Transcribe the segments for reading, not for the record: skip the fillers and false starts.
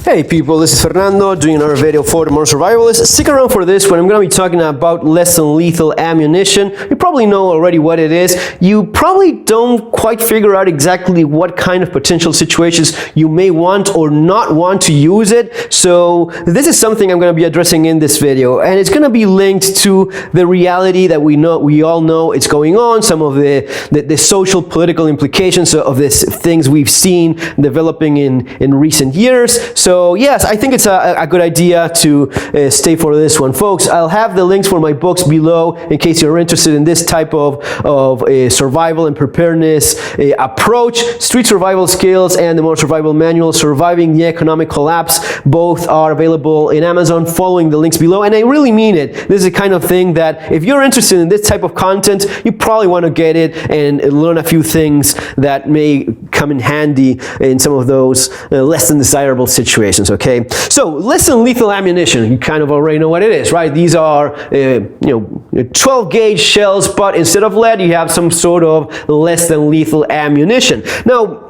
Hey people, this is Fernando doing another video for the Modern Survivalist. Stick around for this one. I'm going to be talking about less than lethal ammunition. You probably know already what it is. You probably don't quite figure out exactly what kind of potential situations you may want or not want to use it. So this is something I'm going to be addressing in this video, and it's going to be linked to the reality that we all know it's going on, some of the social political implications of these things we've seen developing in recent years. So yes, I think it's a good idea to stay for this one. Folks, I'll have the links for my books below in case you're interested in this type of survival and preparedness approach. Street Survival Skills and the Modern Survival Manual, Surviving the Economic Collapse, both are available in Amazon, following the links below. And I really mean it. This is the kind of thing that if you're interested in this type of content, you probably want to get it and learn a few things that may come in handy in some of those less than desirable situations. Okay, so less than lethal ammunition, you kind of already know what it is, right? These are 12 gauge shells, but instead of lead you have some sort of less than lethal ammunition. Now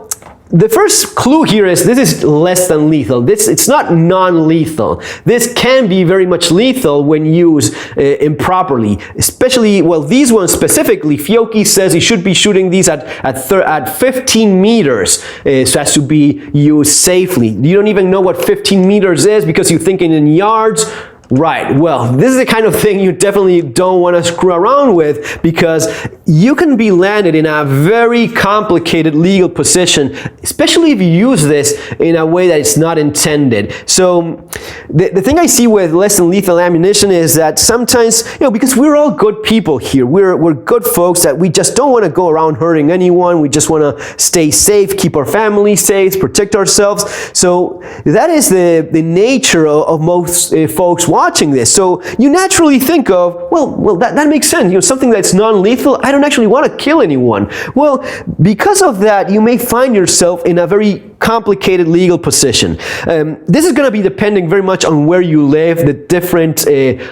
the first clue here is this is less than lethal. It's not non-lethal. This can be very much lethal when used improperly. Especially, well, these ones specifically, Fiocchi says you should be shooting these at 15 meters. So it has to be used safely. You don't even know what 15 meters is because you're thinking in yards. Right, well, this is the kind of thing you definitely don't want to screw around with, because you can be landed in a very complicated legal position, especially if you use this in a way that it's not intended. So the thing I see with less than lethal ammunition is that sometimes, because we're all good people here, we're good folks that we just don't want to go around hurting anyone. We just want to stay safe, keep our family safe, protect ourselves. So that is the nature of most folks watching this. So you naturally think of, well, that makes sense. Something that's non-lethal, I don't actually want to kill anyone. Well, because of that, you may find yourself in a very complicated legal position. This is going to be depending very much on where you live, the different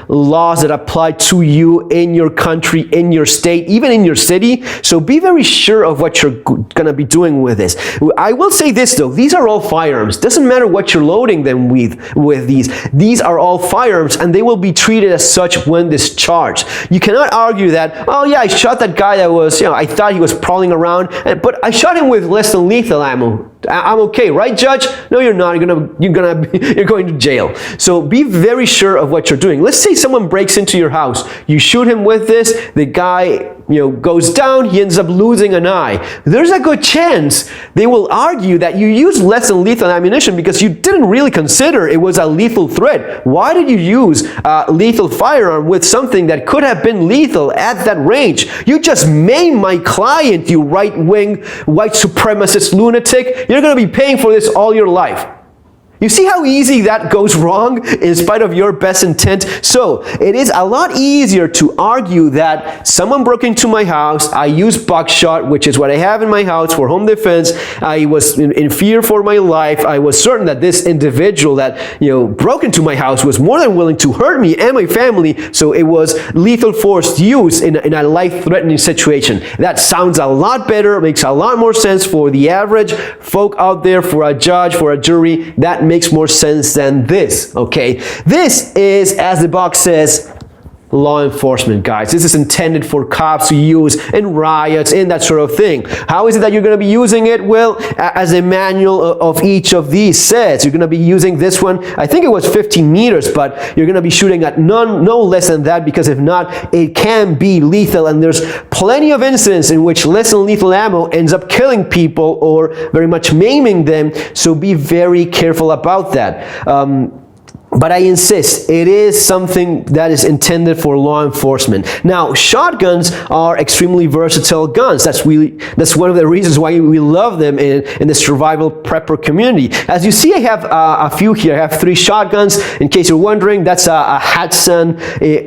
laws that apply to you in your country, in your state, even in your city. So be very sure of what you're going to be doing with this. I will say this though, these are all firearms. Doesn't matter what you're loading them with these. These are all firearms and they will be treated as such when discharged. You cannot argue that, oh yeah, I shot that guy that was, I thought he was prowling around, but I shot him with less than lethal ammo. I'm okay, right, Judge? No, you're not. You're going to jail. So be very sure of what you're doing. Let's say someone breaks into your house. You shoot him with this. The guy, goes down. He ends up losing an eye. There's a good chance they will argue that you used less than lethal ammunition because you didn't really consider it was a lethal threat. Why did you use a lethal firearm with something that could have been lethal at that range? You just maimed my client, you right-wing, white supremacist lunatic. You're going to be paying for this all your life. You see how easy that goes wrong in spite of your best intent? So it is a lot easier to argue that someone broke into my house, I used buckshot, which is what I have in my house for home defense, I was in fear for my life, I was certain that this individual that broke into my house was more than willing to hurt me and my family, so it was lethal force use in a life-threatening situation. That sounds a lot better, makes a lot more sense for the average folk out there, for a judge, for a jury. That makes more sense than this, okay? This is, as the box says, law enforcement, guys. This is intended for cops to use in riots, in that sort of thing. How is it that you're going to be using it? Well, as a manual of each of these says, you're going to be using this one. I think it was 15 meters, but you're going to be shooting at no less than that, because if not, it can be lethal. And there's plenty of incidents in which less than lethal ammo ends up killing people or very much maiming them. So be very careful about that. But I insist, it is something that is intended for law enforcement. Now, shotguns are extremely versatile guns. That's one of the reasons why we love them in the survival prepper community. As you see, I have a few here. I have 3 shotguns. In case you're wondering, that's a Hudson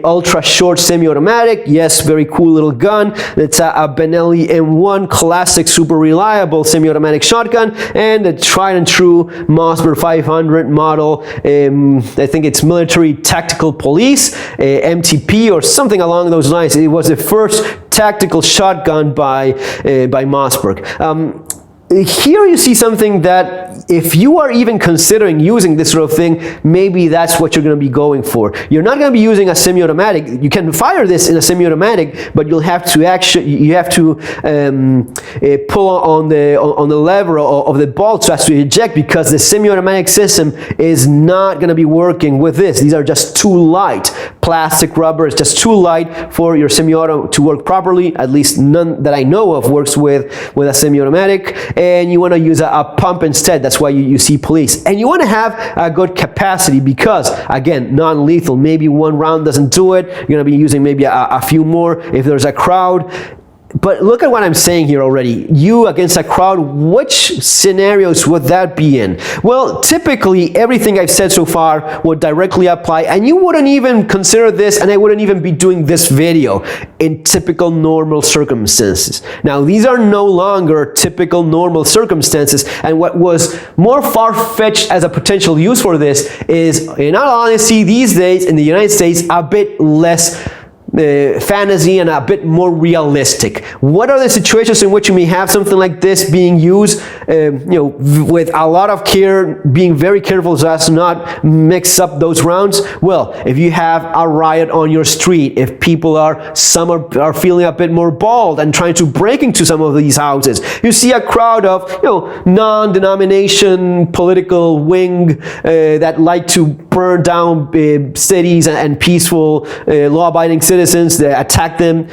ultra short semi-automatic. Yes, very cool little gun. It's a Benelli M1 classic, super reliable semi-automatic shotgun, and the tried and true Mossberg 500 model. I think it's Military Tactical Police, MTP, or something along those lines. It was the first tactical shotgun by Mossberg. here you see something that if you are even considering using this sort of thing, maybe that's what you're going to be going for. You're not going to be using a semi-automatic. You can fire this in a semi-automatic, but you'll have to pull on the lever of the bolt so as to eject, because the semi-automatic system is not going to be working with this. These are just too light. Plastic, rubber is just too light for your semi-auto to work properly. At least none that I know of works with a semi-automatic. And you want to use a pump instead. That's why you see police. And you want to have a good capacity because, again, non-lethal. Maybe one round doesn't do it. You're going to be using maybe a few more if there's a crowd. But look at what I'm saying here already. You against a crowd, which scenarios would that be in? Well, typically, everything I've said so far would directly apply, and you wouldn't even consider this, and I wouldn't even be doing this video in typical normal circumstances. Now, these are no longer typical normal circumstances, and what was more far-fetched as a potential use for this is, in all honesty, these days in the United States, a bit less fantasy and a bit more realistic. What are the situations in which you may have something like this being used, with a lot of care, being very careful so as to not mix up those rounds? Well, if you have a riot on your street, if people are feeling a bit more bold and trying to break into some of these houses, you see a crowd of non-denomination political wing that like to burn down cities and peaceful law-abiding citizens, that attack them.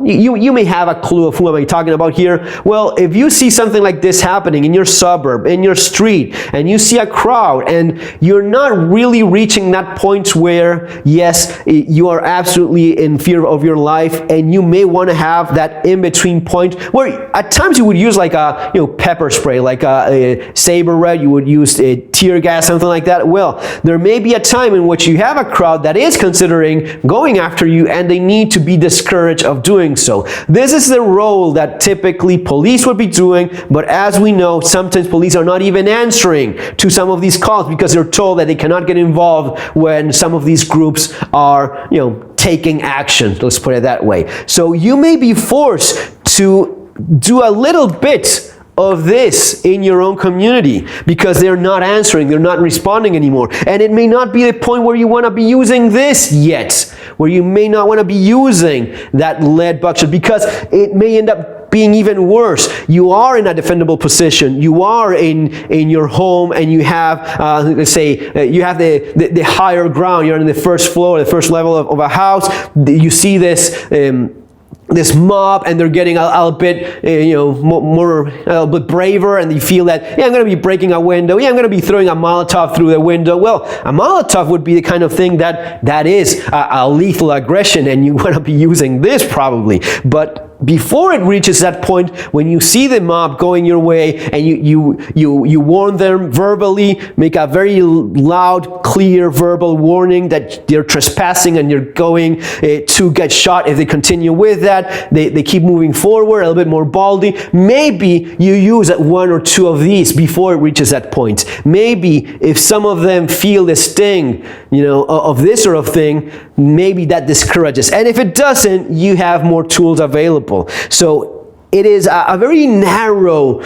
You may have a clue of who am I talking about here. Well, if you see something like this happening in your suburb, in your street, and you see a crowd, and you're not really reaching that point where, yes, you are absolutely in fear of your life, and you may want to have that in-between point where at times you would use like a pepper spray, like a saber red, you would use tear gas, something like that. Well, there may be a time in which you have a crowd that is considering going after you, and they need to be discouraged of doing so. This is the role that typically police would be doing, but as we know, sometimes police are not even answering to some of these calls because they're told that they cannot get involved when some of these groups are, taking action. Let's put it that way. So you may be forced to do a little bit of this in your own community because they're not answering, they're not responding anymore. And it may not be the point where you want to be using this yet, where you may not want to be using that lead buckshot because it may end up being even worse. You are in a defendable position. You are in your home, and you have, let's say, you have the higher ground. You're on the first floor, the first level of a house. You see this this mob, and they're getting a little bit, a little bit braver, and you feel that, I'm going to be breaking a window. I'm going to be throwing a Molotov through the window. Well, a Molotov would be the kind of thing that is a lethal aggression, and you want to be using this probably. But before it reaches that point, when you see the mob going your way, and you warn them verbally, make a very loud, clear verbal warning that they're trespassing and you're going to get shot if they continue with that. They keep moving forward a little bit more boldly. Maybe you use one or two of these before it reaches that point. Maybe if some of them feel the sting, of this sort of thing, maybe that discourages. And if it doesn't, you have more tools available. So it is a very narrow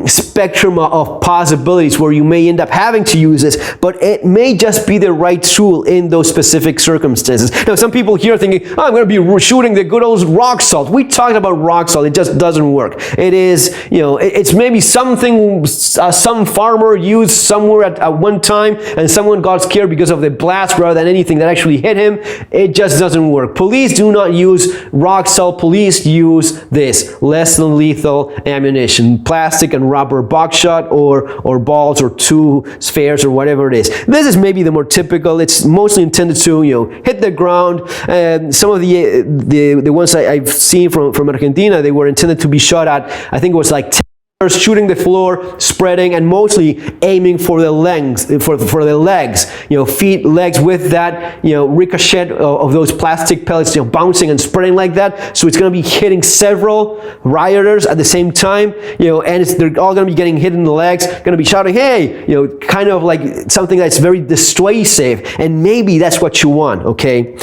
spectrum of possibilities where you may end up having to use this, but it may just be the right tool in those specific circumstances. Now, some people here are thinking, I'm going to be shooting the good old rock salt. We talked about rock salt. It just doesn't work. It is, it's maybe something some farmer used somewhere at one time, and someone got scared because of the blast rather than anything that actually hit him. It just doesn't work. Police do not use rock salt. Police use this less than lethal ammunition, plastic and rubber buckshot, or balls, or two spheres, or whatever it is. This is maybe the more typical. It's mostly intended to hit the ground. Some of the ones I've seen from Argentina, they were intended to be shot at, I think it was like shooting the floor, spreading, and mostly aiming for the legs, feet, legs, with that, ricochet of those plastic pellets, bouncing and spreading like that. So it's going to be hitting several rioters at the same time, and they're all going to be getting hit in the legs, going to be shouting, hey, kind of like something that's very dissuasive, and maybe that's what you want, okay?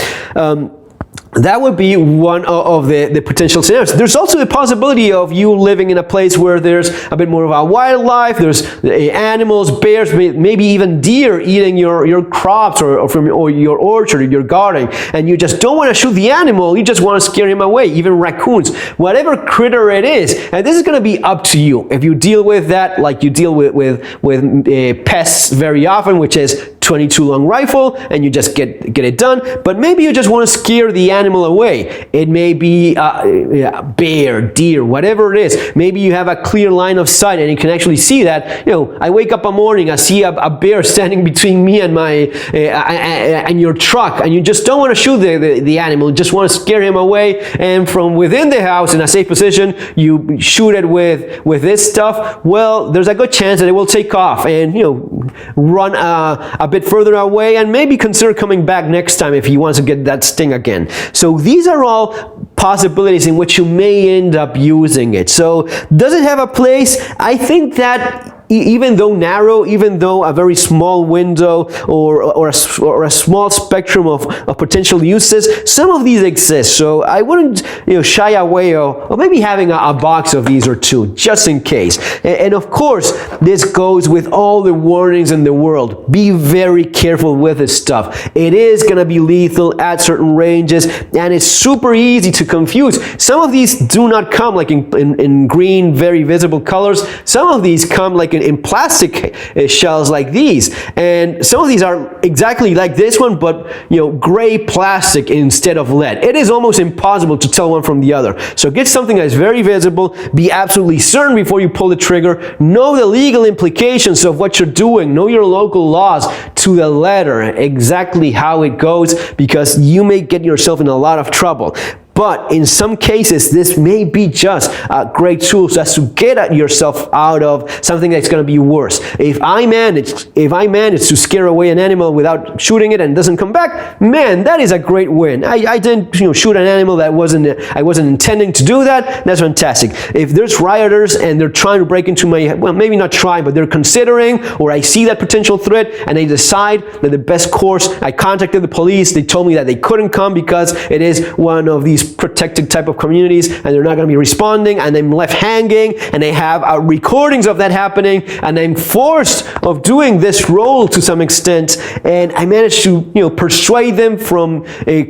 that would be one of the potential scenarios. There's also the possibility of you living in a place where there's a bit more of a wildlife, there's animals, bears, maybe even deer eating your crops or your orchard or your garden, and you just don't want to shoot the animal, you just want to scare him away, even raccoons, whatever critter it is. And this is going to be up to you. If you deal with that like you deal with pests very often, which is 22 long rifle, and you just get it done. But maybe you just want to scare the animal away. It may be bear, deer, whatever it is. Maybe you have a clear line of sight and you can actually see that. You know, I wake up one morning, I see a bear standing between me and my and your truck, and you just don't want to shoot the animal, you just want to scare him away, and from within the house in a safe position you shoot it with this stuff. Well, there's a good chance that it will take off and, you know, run a bit further away, and maybe consider coming back next time if he wants to get that sting again. So these are all possibilities in which you may end up using it. So does it have a place? I think that even though narrow, even though a very small window or a small spectrum of potential uses, some of these exist. So I wouldn't, you know, shy away of maybe having a box of these or two, just in case. And of course, this goes with all the warnings in the world. Be very careful with this stuff. It is going to be lethal at certain ranges, and it's super easy to confuse. Some of these do not come like in green, very visible colors. Some of these come like in plastic shells like these, and some of these are exactly like this one, but, you know, gray plastic instead of lead. It is almost impossible to tell one from the other. So get something that is very visible. Be absolutely certain before you pull the trigger. Know the legal implications of what you're doing. Know your local laws to the letter, exactly how it goes, because you may get yourself in a lot of trouble. But in some cases, this may be just a great tool so as to get yourself out of something that's going to be worse. If I manage to scare away an animal without shooting it and it doesn't come back, man, that is a great win. I didn't, you know, shoot an animal that I wasn't intending to do that. That's fantastic. If there's rioters and they're trying to break into my, well, maybe not trying, but they're considering, or I see that potential threat and they decide that the best course, I contacted the police. They told me that they couldn't come because it is one of these protected type of communities and they're not going to be responding, and I'm left hanging, and they have recordings of that happening, and I'm forced of doing this role to some extent, and I managed to, you know, persuade them from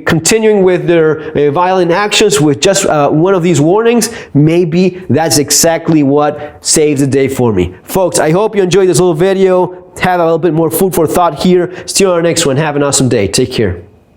continuing with their violent actions with just one of these warnings. Maybe that's exactly what saves the day for me. Folks, I hope you enjoyed this little video. Have a little bit more food for thought here. See you on our next one. Have an awesome day. Take care.